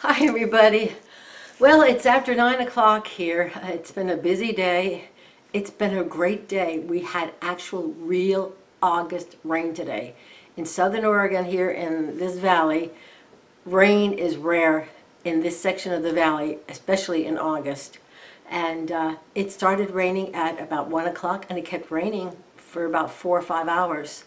Hi everybody. Well, it's after 9 o'clock here. It's been a busy day. It's been a great day. We had actual real August rain today. In southern Oregon here in this valley, rain is rare in this section of the valley, especially in August. And it started raining at about 1 o'clock and it kept raining for about 4 or 5 hours.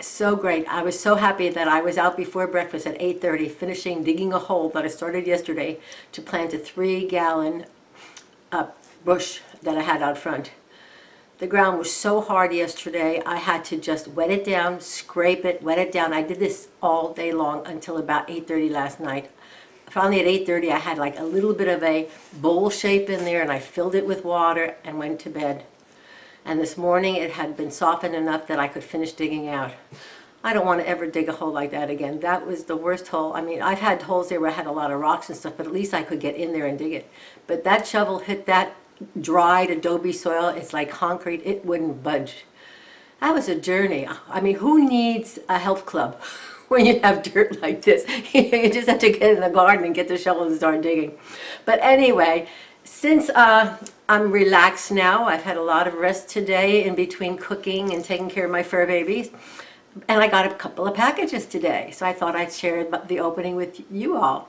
So great. I was so happy that I was out before breakfast at 8:30 finishing digging a hole that I started yesterday to plant a 3-gallon bush that I had out front. The ground was so hard yesterday, I had to just wet it down, scrape it, wet it down. I did this all day long until about 8:30 last night. Finally at 8:30 I had like a little bit of a bowl shape in there and I filled it with water and went to bed. And this morning it had been softened enough that I could finish digging out. I don't want to ever dig a hole like that again. That was the worst hole. I mean, I've had holes there where I had a lot of rocks and stuff, but at least I could get in there and dig it. But that shovel hit that dried adobe soil. It's like concrete. It wouldn't budge. That was a journey. I mean, who needs a health club when you have dirt like this? You just have to get in the garden and get the shovel and start digging. But anyway, since I'm relaxed now, I've had a lot of rest today in between cooking and taking care of my fur babies, and I got a couple of packages today, so I thought I'd share the opening with you all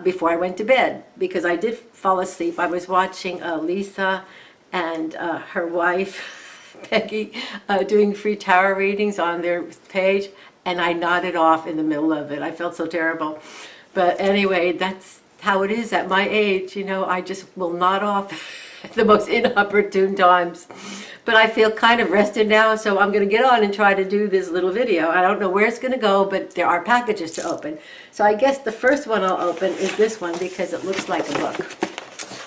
before I went to bed, because I did fall asleep. I was watching Lisa and her wife, Peggy, doing free tarot readings on their page, and I nodded off in the middle of it. I felt so terrible. But anyway, that's how it is at my age. You know, I just will nod off at the most inopportune times. But I feel kind of rested now, so I'm going to get on and try to do this little video. I don't know where it's going to go, but there are packages to open. So I guess the first one I'll open is this one because it looks like a book.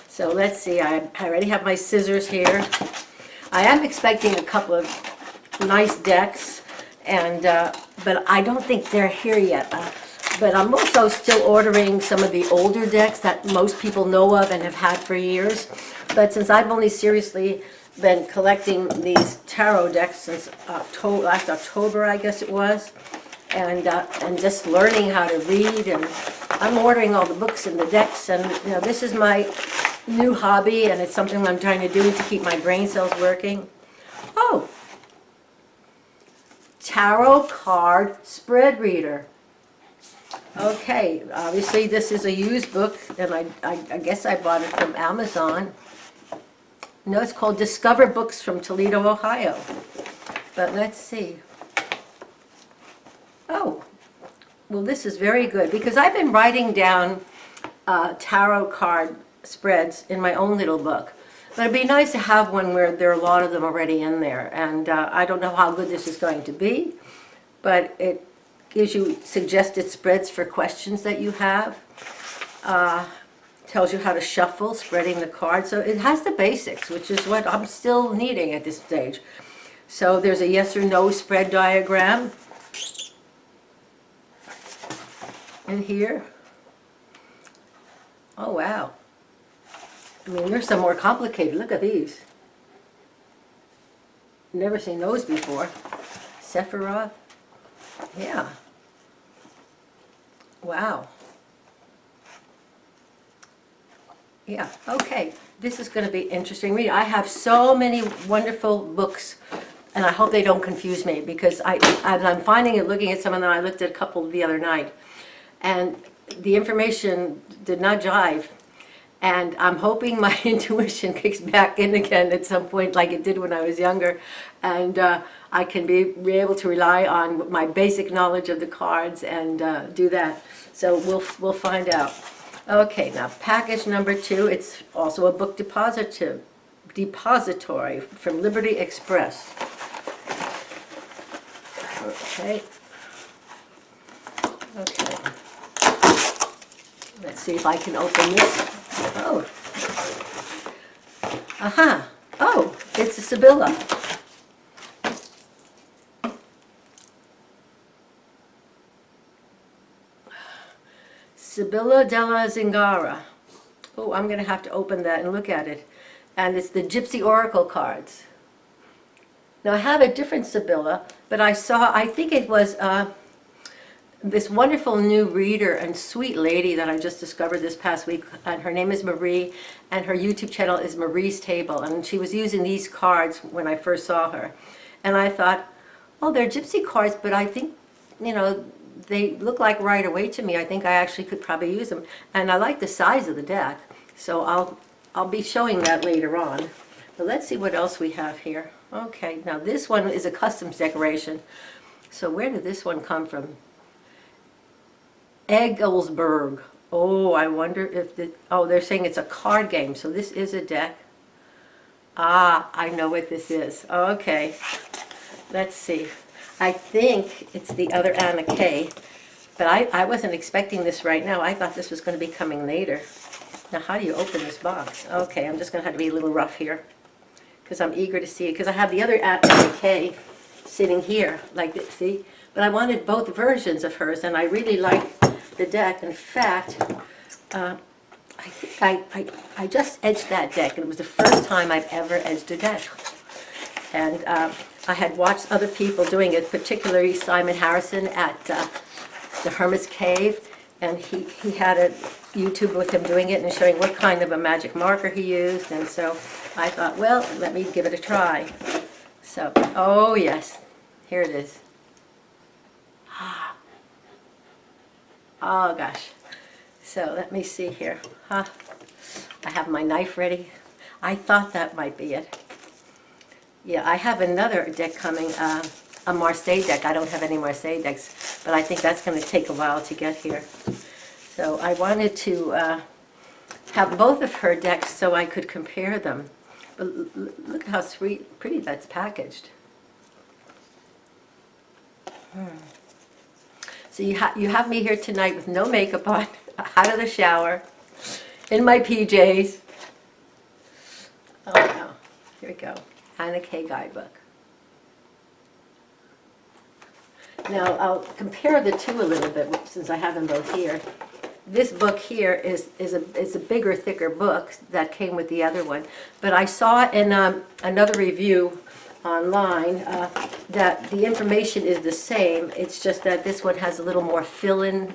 So let's see, I already have my scissors here. I am expecting a couple of nice decks, and but I don't think they're here yet. But I'm also still ordering some of the older decks that most people know of and have had for years. But since I've only seriously been collecting these tarot decks since last October, I guess it was, and just learning how to read, and I'm ordering all the books and the decks, and you know, this is my new hobby, and it's something I'm trying to do to keep my brain cells working. Oh, tarot card spread reader. Okay, obviously this is a used book, and I guess I bought it from Amazon. No, it's called Discover Books from Toledo, Ohio. But let's see. Oh, well, this is very good, because I've been writing down tarot card spreads in my own little book. But it'd be nice to have one where there are a lot of them already in there. And I don't know how good this is going to be, but it gives you suggested spreads for questions that you have. Tells you how to shuffle, spreading the cards. So it has the basics, which is what I'm still needing at this stage. So there's a yes or no spread diagram in here. Oh, wow. I mean, there's some more complicated. Look at these. Never seen those before. Sephiroth. Yeah. Wow. Yeah, okay. This is going to be interesting read. I have so many wonderful books, and I hope they don't confuse me, because I'm finding it looking at some of them. I looked at a couple the other night, and the information did not jive. And I'm hoping my intuition kicks back in again at some point, like it did when I was younger, and I can be able to rely on my basic knowledge of the cards and do that. So we'll find out. Okay, now package number 2. It's also a book depository from Liberty Express. Okay. Okay. Let's see if I can open this. Oh. Aha. Oh, it's a Sibylla. Sibylla della Zingara. Oh, I'm going to have to open that and look at it. And it's the Gypsy Oracle cards. Now I have a different Sibylla, but I think it was this wonderful new reader and sweet lady that I just discovered this past week, and her name is Marie, and her YouTube channel is Marie's Table, and she was using these cards when I first saw her. And I thought, oh, they're gypsy cards, but I think, they look like right away to me. I think I actually could probably use them. And I like the size of the deck, so I'll be showing that later on. But let's see what else we have here. Okay, now this one is a customs decoration. So where did this one come from? Egglesburg. Oh, I wonder if they're saying it's a card game, so this is a deck. Ah, I know what this is. Okay, let's see. I think it's the other Anna Kay, but I wasn't expecting this right now. I thought this was going to be coming later. Now, how do you open this box? Okay, I'm just going to have to be a little rough here, because I'm eager to see it, because I have the other Anna Kay sitting here, like this, see? But I wanted both versions of hers, and I really like the deck. In fact, I think I just edged that deck, and it was the first time I've ever edged a deck. And I had watched other people doing it, particularly Simon Harrison at the Hermit's Cave, and he had a YouTube with him doing it and showing what kind of a magic marker he used, and so I thought, well, let me give it a try. So, oh yes, here it is. Oh gosh. So let me see here. I have my knife ready. I thought that might be it. Yeah, I have another deck coming, a Marseille deck. I don't have any Marseille decks, but I think that's going to take a while to get here. So I wanted to have both of her decks so I could compare them. But look how pretty that's packaged. So you have me here tonight with no makeup on, out of the shower, in my PJs. Oh no, here we go. Anna Kay guidebook. Now I'll compare the two a little bit since I have them both here. This book here is a bigger, thicker book that came with the other one. But I saw in another review online that the information is the same. It's just that this one has a little more fill-in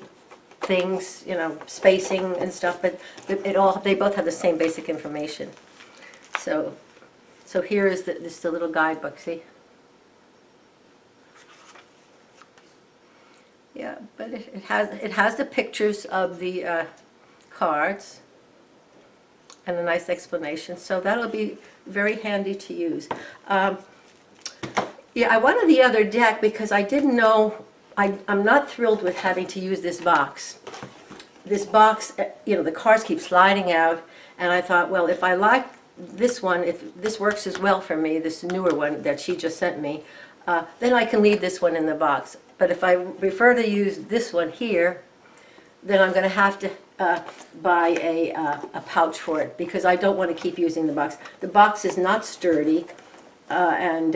things, spacing and stuff. But they both have the same basic information. So here is the little guidebook. See. Yeah, but it has the pictures of the cards and a nice explanation, so that'll be very handy to use. Yeah, I wanted the other deck because I didn't know. I'm not thrilled with having to use this box. This box, the cards keep sliding out, and I thought, well, if I like this one, if this works as well for me, this newer one that she just sent me, then I can leave this one in the box. But if I prefer to use this one here, then I'm going to have to buy a pouch for it, because I don't want to keep using the box. The box is not sturdy, and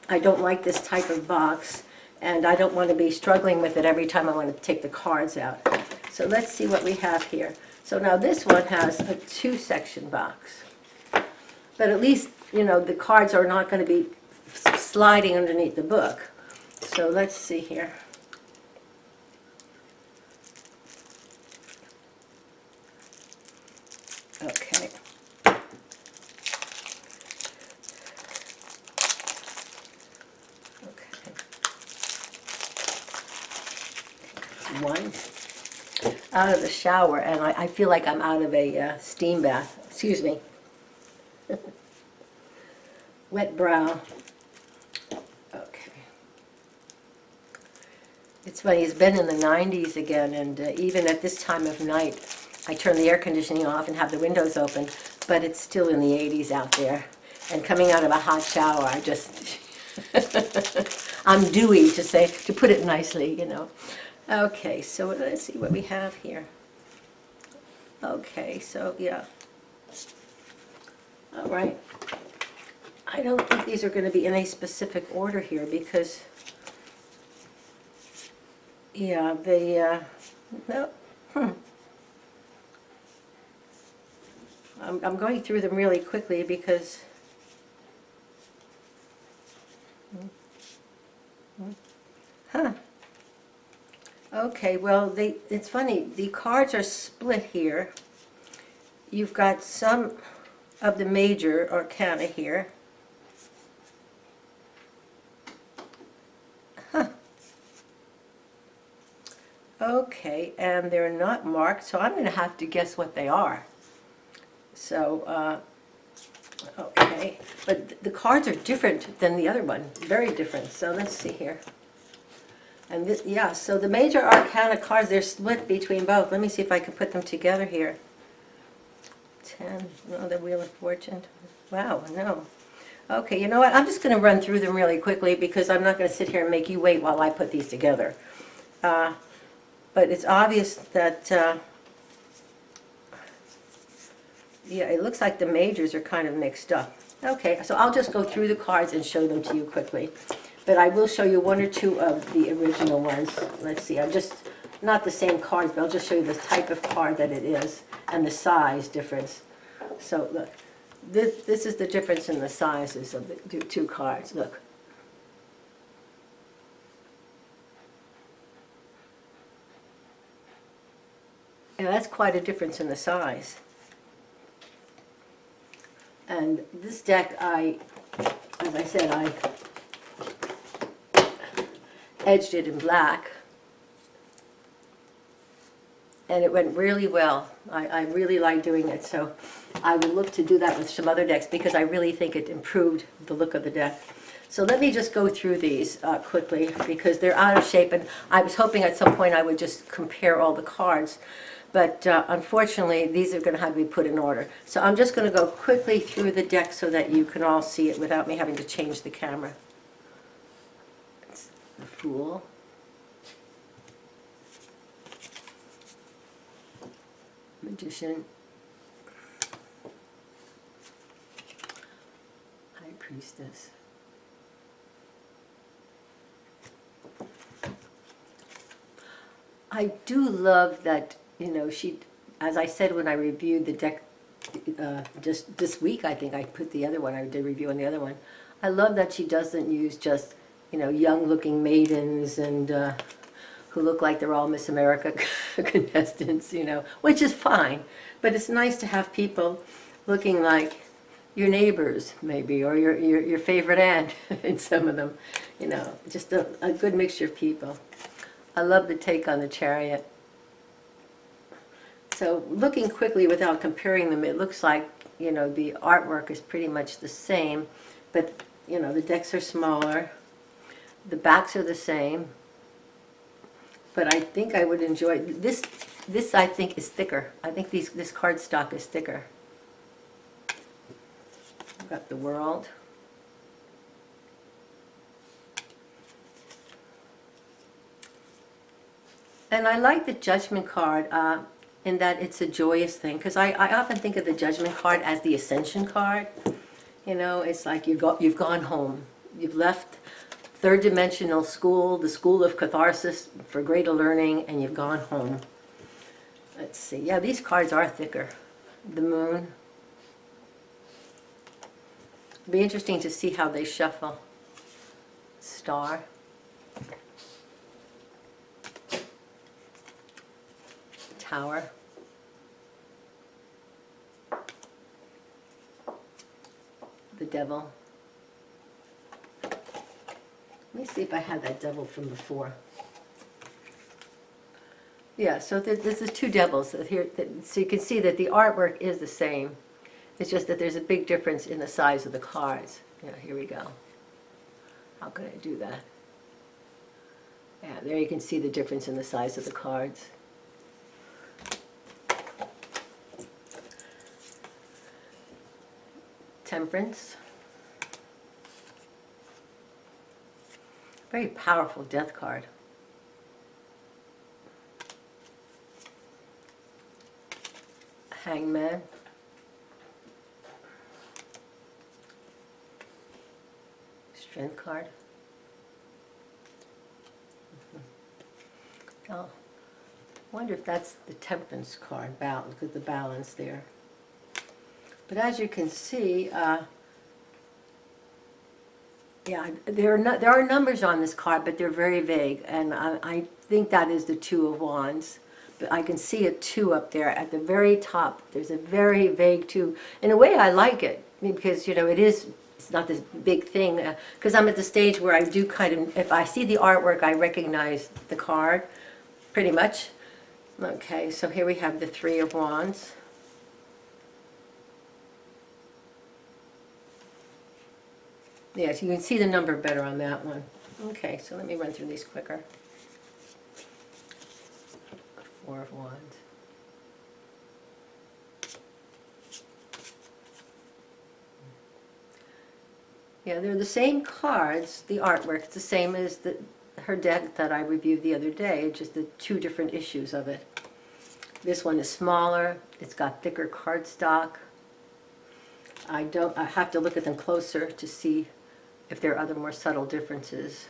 I don't like this type of box, and I don't want to be struggling with it every time I want to take the cards out. So let's see what we have here. So now this one has a 2-section box, but at least the cards are not going to be sliding underneath the book. So let's see here. Okay. Okay. One. Out of the shower, and I feel like I'm out of a steam bath. Excuse me. Wet brow. Okay. It's funny, it's been in the 90s again, and even at this time of night, I turn the air conditioning off and have the windows open, but it's still in the 80s out there. And coming out of a hot shower, I just, I'm dewy, to put it nicely, Okay, so let's see what we have here. Okay, so yeah. All right. I don't think these are going to be in a specific order here because, yeah, no. I'm going through them really quickly because Okay, well, it's funny. The cards are split here. You've got some of the major arcana here. Huh. Okay, and they're not marked, so I'm going to have to guess what they are. So, okay, but the cards are different than the other one, very different. So let's see here. And this, yeah, so the major arcana cards, they're split between both. Let me see if I can put them together here. 10, no, the Wheel of Fortune. Wow, no. Okay, you know what? I'm just going to run through them really quickly because I'm not going to sit here and make you wait while I put these together. But it's obvious that, yeah, it looks like the majors are kind of mixed up. Okay, so I'll just go through the cards and show them to you quickly. But I will show you one or two of the original ones. Let's see, I'm just, not the same cards, but I'll just show you the type of card that it is and the size difference. So look, this is the difference in the sizes of the two cards. Look. Yeah, that's quite a difference in the size. And this deck, as I said, I edged it in black. And it went really well. I really like doing it, so I will look to do that with some other decks because I really think it improved the look of the deck. So let me just go through these quickly because they're out of shape, and I was hoping at some point I would just compare all the cards. But unfortunately, these are going to have to be put in order. So I'm just going to go quickly through the deck so that you can all see it without me having to change the camera. It's the Fool. Magician. High Priestess. I do love that, you know, she, as I said when I reviewed the deck just this week, I think I put the other one, I did a review on the other one. I love that she doesn't use just, you know, young-looking maidens and who look like they're all Miss America contestants, you know, which is fine. But it's nice to have people looking like your neighbors, maybe, or your favorite aunt in some of them, you know, just a good mixture of people. I love the take on the Chariot. So looking quickly without comparing them, it looks like, you know, the artwork is pretty much the same, but, you know, the decks are smaller. The backs are the same. But I think I would enjoy this. This I think is thicker. I think this cardstock is thicker. I've got the World. And I like the Judgment card in that it's a joyous thing, because I often think of the Judgment card as the Ascension card. You know, it's like you've gone home. You've left third dimensional school, the school of catharsis for greater learning, and you've gone home. Let's see. Yeah, these cards are thicker. The Moon. It'll be interesting to see how they shuffle. Star. Tower. The Devil. Let me see if I had that devil from before. Yeah, so this is two devils here. So you can see that the artwork is the same. It's just that there's a big difference in the size of the cards. Yeah, here we go. How can I do that? Yeah, there you can see the difference in the size of the cards. Temperance. Very powerful death card. Hangman. Strength card. Oh, I wonder if that's the Temperance card, balance, because the balance there. But as you can see, Yeah, there are numbers on this card, but they're very vague, and I think that is the Two of Wands. But I can see a 2 up there at the very top. There's a very vague 2. In a way, I like it because, you know, it's not this big thing. Because I'm at the stage where I do kind of, if I see the artwork, I recognize the card, pretty much. Okay, so here we have the Three of Wands. Yes, you can see the number better on that one. Okay, so let me run through these quicker. Four of Wands. Yeah, they're the same cards, the artwork. It's the same as her deck that I reviewed the other day, just the 2 different issues of it. This one is smaller. It's got thicker cardstock. I have to look at them closer to see if there are other more subtle differences.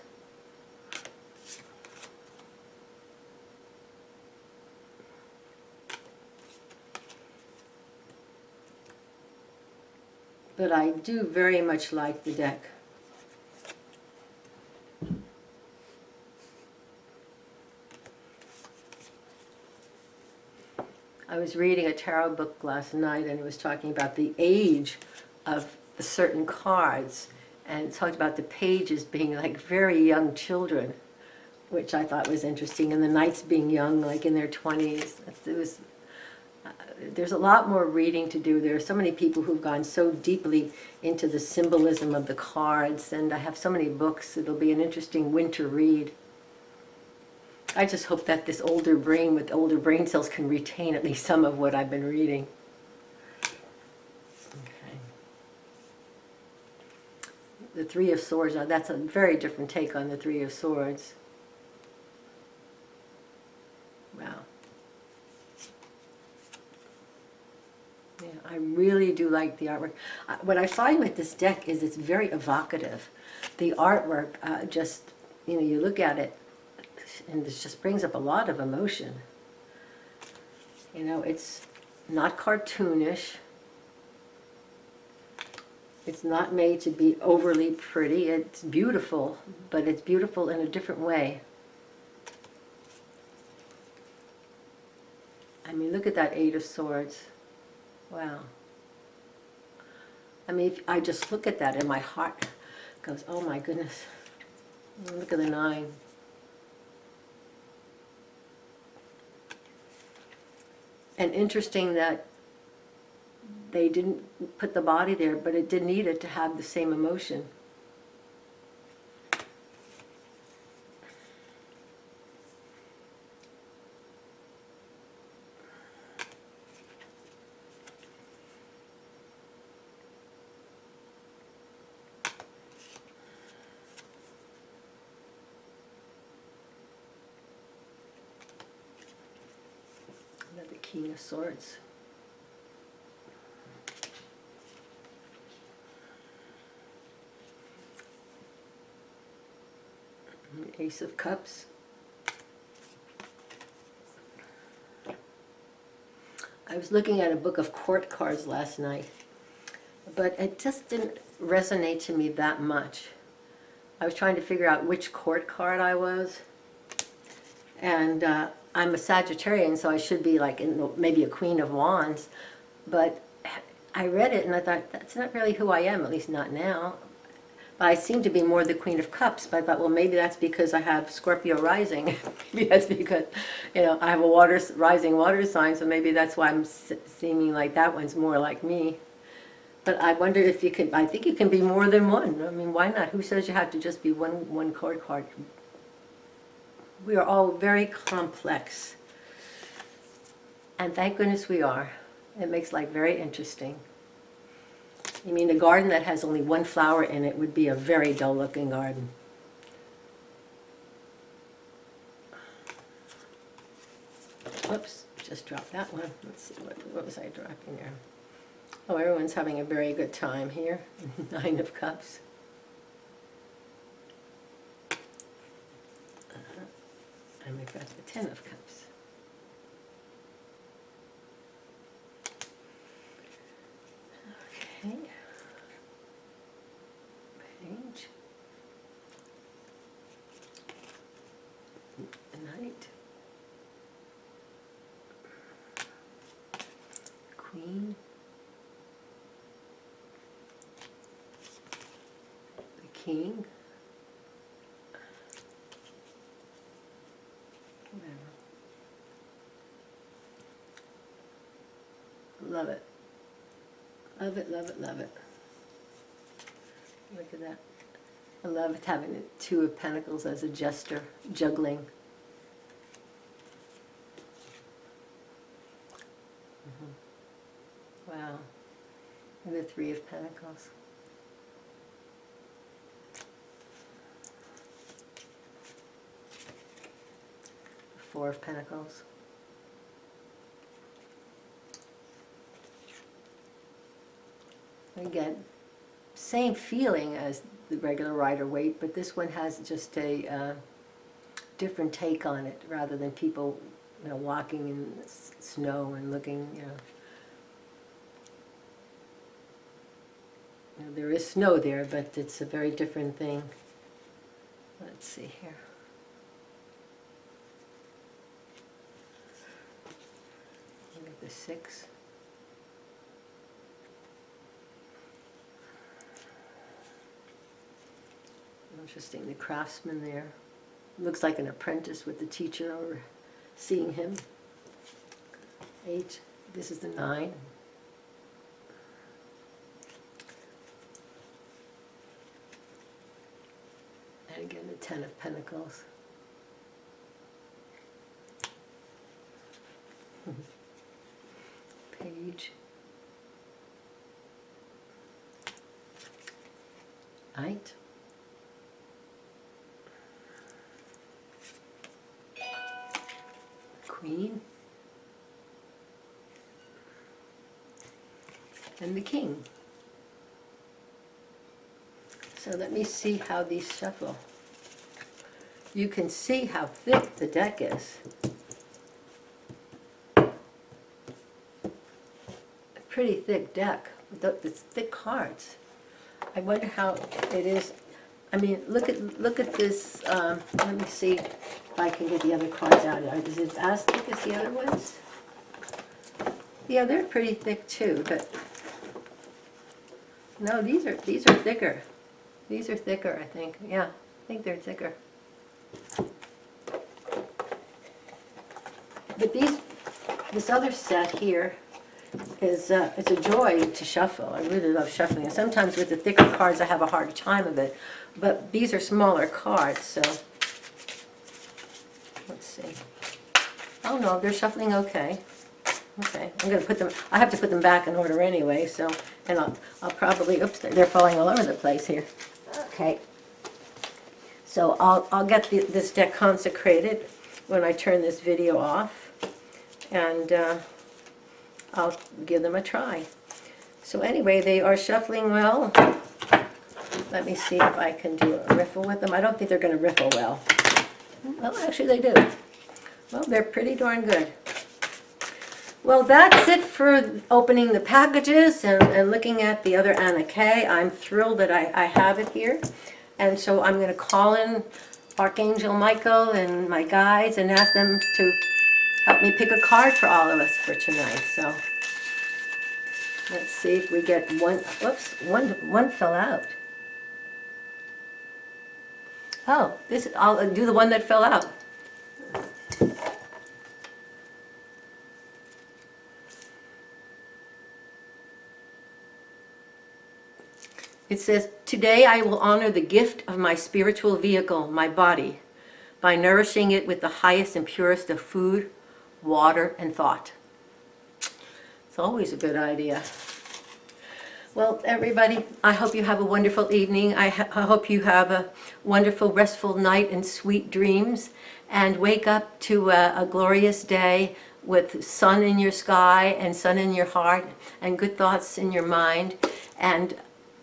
But I do very much like the deck. I was reading a tarot book last night, and it was talking about the age of the certain cards, and it talked about the pages being like very young children, which I thought was interesting, and the knights being young, like in their 20s. There's a lot more reading to do. There are so many people who've gone so deeply into the symbolism of the cards, and I have so many books. It'll be an interesting winter read. I just hope that this older brain with older brain cells can retain at least some of what I've been reading. Okay. The Three of Swords, that's a very different take on the Three of Swords. Wow. Yeah, I really do like the artwork. What I find with this deck is it's very evocative. The artwork, just, you know, you look at it, and this just brings up a lot of emotion. You know, it's not cartoonish. It's not made to be overly pretty. It's beautiful, but it's beautiful in a different way. I mean, look at that Eight of Swords. Wow. I mean, if I just look at that and my heart goes, oh my goodness. Look at the 9. And interesting that they didn't put the body there, but it did need it to have the same emotion. Another King of Swords. Ace of Cups. I was looking at a book of court cards last night, but it just didn't resonate to me that much. I was trying to figure out which court card I was, and I'm a Sagittarian, so I should be like maybe a Queen of Wands, but I read it and I thought, that's not really who I am, at least not now. But I seem to be more the Queen of Cups, but I thought, well, maybe that's because I have Scorpio rising. Maybe that's because, you know, I have a rising water sign, so maybe that's why I'm seeming like that one's more like me. But I wonder if you can, I think you can be more than one. I mean, why not? Who says you have to just be one card? We are all very complex. And thank goodness we are. It makes life very interesting. You mean a garden that has only one flower in it would be a very dull-looking garden. Whoops, just dropped that one. Let's see, what was I dropping there? Oh, everyone's having a very good time here. 9 of Cups. And we've got the 10 of Cups. Okay. Page. king. Whatever. Love it. Love it, love it, love it. Look at that. I love it having the Two of Pentacles as a jester, juggling. Wow. And the Three of Pentacles. Four of Pentacles. Again, same feeling as the regular Rider-Waite, but this one has just a different take on it, rather than people, you know, walking in snow and looking, you know. There is snow there, but it's a very different thing. Let's see here. Look at the 6. Interesting, the craftsman there. Looks like an apprentice with the teacher or seeing him. 8. This is the 9. And again, the 10 of Pentacles. Page. 8. Queen. And the King. So let me see how these shuffle. You can see how thick the deck is. A pretty thick deck. It's thick cards. I wonder how it is. I mean, look at this. Let me see if I can get the other cards out. Is it as thick as the other ones? Yeah, they're pretty thick too. But no, these are thicker. These are thicker, I think. Yeah, I think they're thicker. But this other set here is it's a joy to shuffle. I really love shuffling. And sometimes with the thicker cards, I have a harder time of it. But these are smaller cards, so let's see. Oh no, they're shuffling okay. Okay, I'm going to put them. I have to put them back in order anyway. So, and I'll probably. Oops, they're falling all over the place here. Okay. So I'll get this deck consecrated when I turn this video off, and I'll give them a try. So anyway, they are shuffling well. Let me see if I can do a riffle with them. I don't think they're going to riffle well. Well, actually they do. Well, they're pretty darn good. Well, that's it for opening the packages and looking at the other Anna Kay. I'm thrilled that I have it here. And so I'm going to call in Archangel Michael and my guides and ask them to help me pick a card for all of us for tonight. So let's see if we get one. Whoops, one fell out. Oh, I'll do the one that fell out. It says, today I will honor the gift of my spiritual vehicle, my body, by nourishing it with the highest and purest of food, water, and thought. It's always a good idea. Well, everybody, I hope you have a wonderful evening. I hope you have a wonderful, restful night and sweet dreams, and wake up to a glorious day with sun in your sky and sun in your heart and good thoughts in your mind, and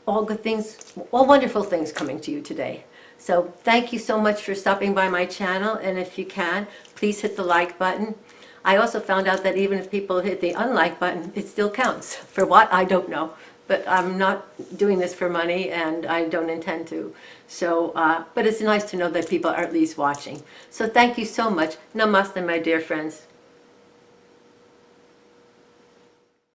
all good things, all wonderful things coming to you today. So thank you so much for stopping by my channel, and if you can, please hit the like button. I also found out that even if people hit the unlike button, it still counts. For what? I don't know. But I'm not doing this for money, and I don't intend to. So, but it's nice to know that people are at least watching. So thank you so much. Namaste, my dear friends.